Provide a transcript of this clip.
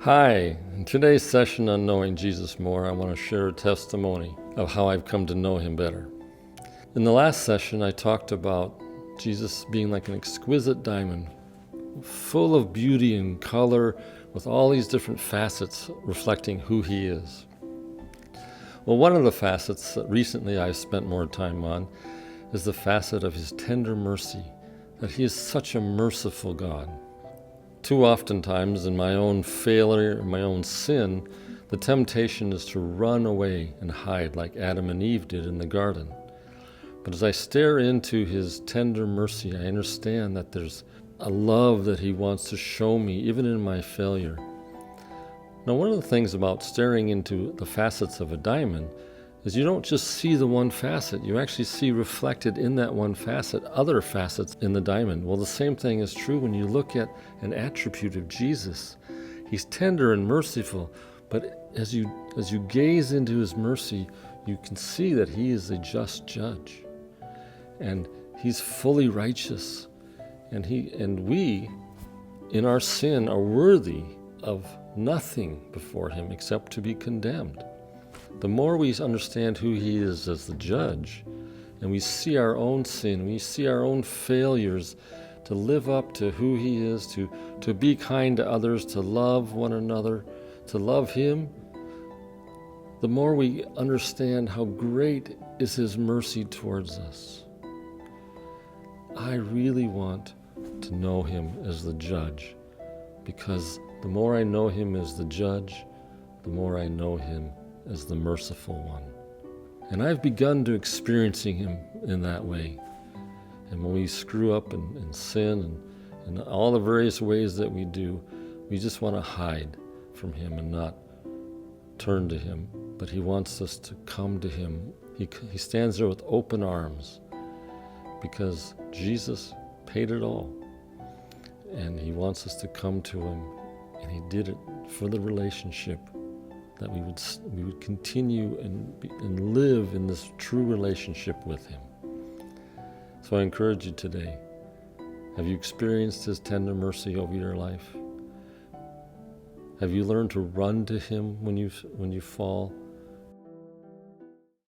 Hi, in today's session on Knowing Jesus More, I want to share a testimony of how I've come to know Him better. In the last session, I talked about Jesus being like an exquisite diamond, full of beauty and color, with all these different facets reflecting who He is. Well, one of the facets that recently I've spent more time on is the facet of His tender mercy, that He is such a merciful God. Too oftentimes in my own failure, my own sin, the temptation is to run away and hide like Adam and Eve did in the garden. But as I stare into His tender mercy, I understand that there's a love that He wants to show me, even in my failure. Now, one of the things about staring into the facets of a diamond is you don't just see the one facet, you actually see reflected in that one facet other facets in the diamond. Well, the same thing is true when you look at an attribute of Jesus. He's tender and merciful, but as you gaze into His mercy, you can see that He is a just judge, and He's fully righteous, and we, in our sin, are worthy of nothing before Him except to be condemned. The more we understand who He is as the judge, and we see our own sin, we see our own failures to live up to who He is, to be kind to others, to love one another, to love Him, the more we understand how great is His mercy towards us. I really want to know Him as the judge, because the more I know Him as the judge, the more I know Him as the merciful one. And I've begun to experiencing Him in that way. And when we screw up and sin and all the various ways that we do, we just want to hide from Him and not turn to Him. But He wants us to come to Him. He stands there with open arms because Jesus paid it all. And He wants us to come to Him, and He did it for the relationship, that we would continue and live in this true relationship with Him. So I encourage you today, have you experienced His tender mercy over your life? Have you learned to run to Him when you fall?